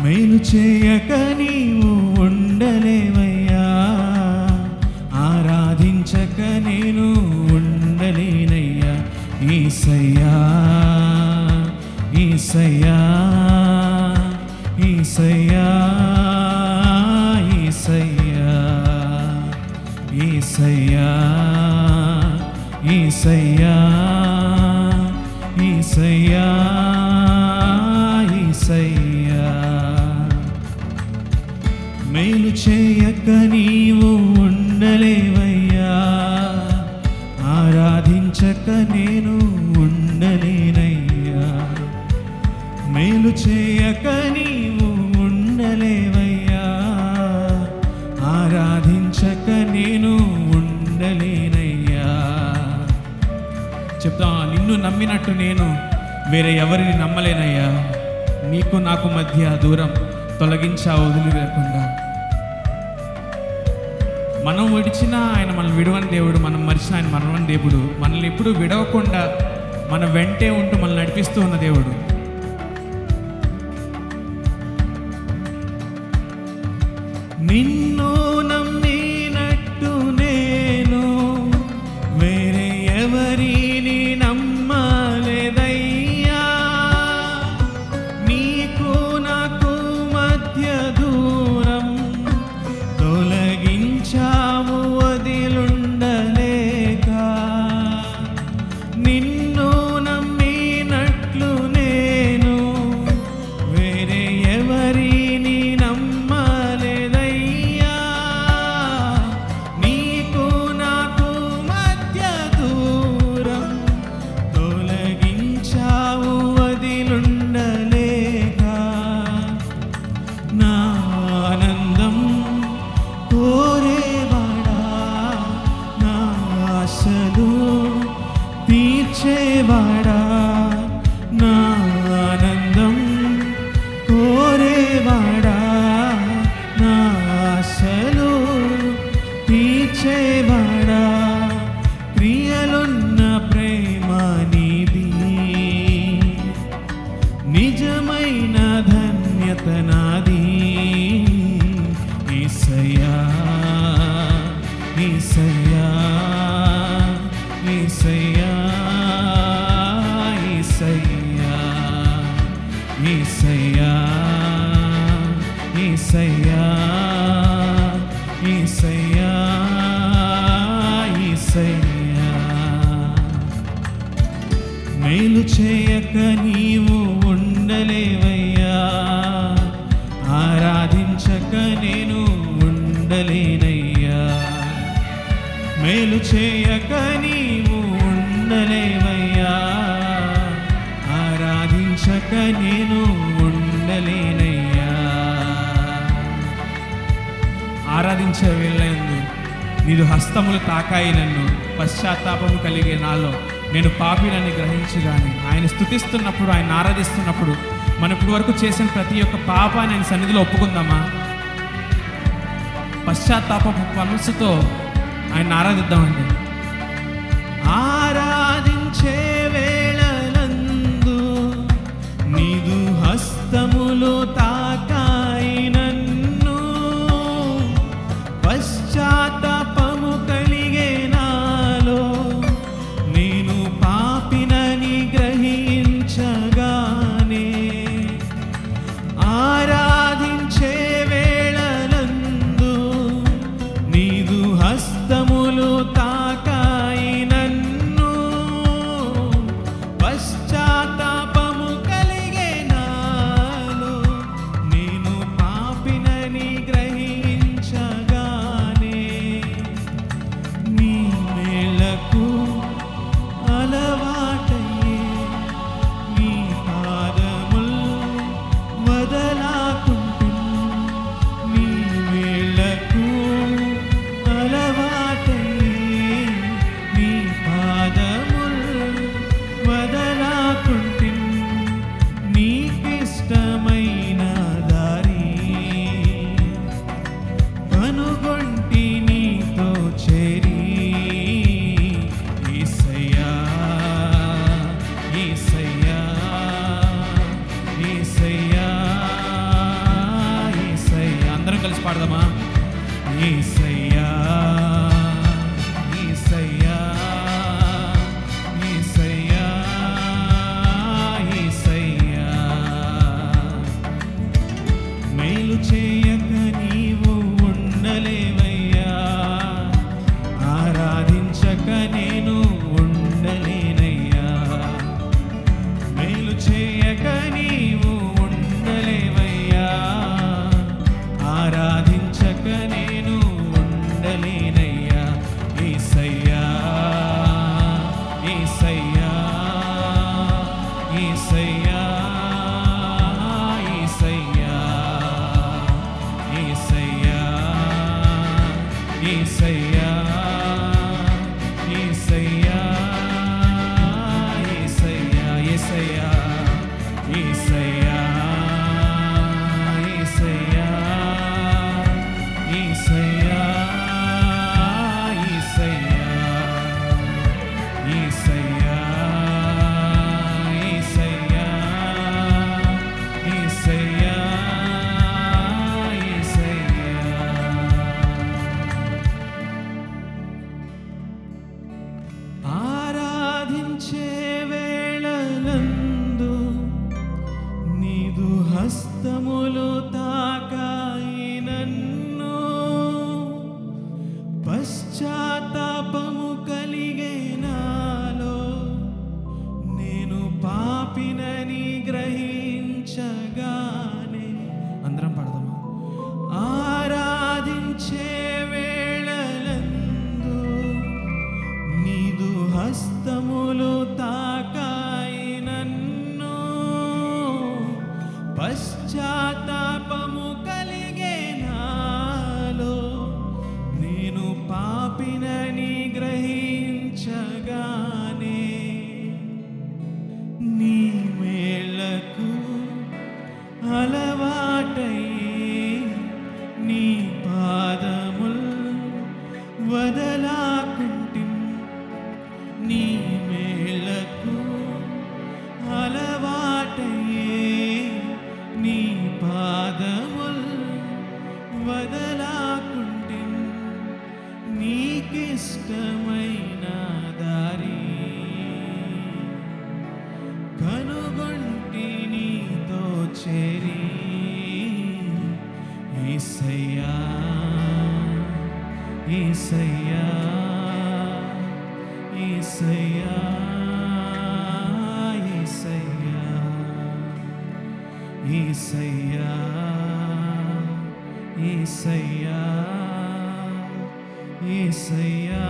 మేలు చేయక నీవు ఉండలేవయ్యా, ఆరాధించక నేను ఉండలేనయ్యా. యేసయ్యా యేసయ్యా యేసయ్యా యేసయ్యా యేసయ్యా యేసయ్యా యేసయ్యా యేసయ్యా. మేలు చేయక నీవు ఉండలేవయ్యా, ఆరాధించక నేను ఉండలేనయ్యా. మేలు చేయక నీవు ఉండలేవయ్యా, ఆరాధించక నేను ఉండలేనయ్యా. చెప్తా, నిన్ను నమ్మినట్టు నేను వేరే ఎవరిని నమ్మలేనయ్యా. నీకు నాకు మధ్య దూరం తొలగించా వదిలివేయకుండా. మనం విడిచినా ఆయన మనల్ని విడవని దేవుడు, మనం మరిచిన ఆయన మరణని దేవుడు. మనల్ని ఎప్పుడు విడవకుండా మన వెంటే ఉంటూ మనల్ని నడిపిస్తూ ఉన్న దేవుడు. నిన్ను నమ్మినట్టు నేను వేరే ఎవరిని నమ్మలేదయ్యా. నీకు నాకు మధ్య దూరం తొలగించావు వదిలుండలేక. నిన్ను నమ్మినట్లు నేను వేరే ఎవరిని నమ్మలేదయ్యా. నీకు నాకు మధ్య దూరం తొలగించావు వదిలుండలేక. నా ఆనందం కోరేవాడా, నా ఆశలు తీర్చేవాడా. నా ఆనందం కోరేవాడా, నా ఆశలు తీర్చేవాడా. ప్రియలున్న ప్రేమ నీది, నిజమైన ధన్యత నాది. యేసయ్యా యేసయ్యా యేసయ్యా యేసయ్యా యేసయ్యా యేసయ్యా యేసయ్యా యేసయ్యా. మేలు చేయక నీవు ఉండలేవయ్యా, ఆరాధించక నేను ఉండలేనయ్యా. మేలు చేయక నీవు ఉండలేవయ్యా, ఆరాధించక నేను ఉండలేనయ్యా. ఆరాధించే వేళయందు నీదు హస్తములు తాకాయి నన్ను, పశ్చాత్తాపము కలిగే నాలో నేను పాపినని గ్రహించగానే. ఆయన స్తుతిస్తున్నప్పుడు, ఆయన ఆరాధిస్తున్నప్పుడు మనం ఇప్పటి వరకు చేసిన ప్రతి ఒక్క పాపాన్ని ఆయన సన్నిధిలో ఒప్పుకుందామా? పశ్చాత్తాపపు మనసుతో ఆయన ఆరాధిద్దామండి. ఆరాధించే వేళలందు నీదు హస్తములు తాకాయి నన్ను, పశ్చాత్తాపము కలిగే నాలో నేను పాపినని గ్రహించగానే. ఆరాధించే వేళలందు నీదు హస్తములు తాకాయి నన్ను, పాడదామా? యేసయ్యా యేసయ్యా యేసయ్యా యేసయ్యా, మేలు చేయక నీవు ఉండలేవయ్యా, ఆరాధించక నేను ఉండలేనయ్యా. మేలు చేయక నీవు ఉండలేవయ్యా, ఆరాధించక నేను ఉండలేనయ్యా. యేసయ్యా యేసయ్యా యేసయ్యా యేసయ్యా యేసయ్యా యేసయ్యా యేసయ్యా యేసయ్యా యేసయ్యా యేసయ్యా యేసయ్యా యేసయ్యా యేసయ్యా యేసయ్యా యేసయ్యా యేసయ్యా యేసయ్యా. ఆరాధించే వేళలందు నీదు హస్తములు తాకాయి నన్ను, పశ్చాత్తాపము కలిగే నాలో, నేను పాపినని గ్రహించగానే. అందరం పడదామా? ఆరాధించే వేళలందు నీదు హస్తములు తాకాయి నన్ను, పశ్చాత్తాపము కలిగే నాలో, నేను పాపినని గ్రహించగానే. నీ మేళకు అలవాటయ్యే నీ పాదముల్ వదలాకుంటిన్, నీ మేళకు అలవాటయ్యే నీ పాదముల్ వదలాకుంటిన్, నీకిష్టమైన దారి కనుగొంటి నీతో చేరి. యేసయ్యా యేసయ్యా యేసయ్యా యేసయ్యా యేసయ్యా యేసయ్యా యేసయ్యా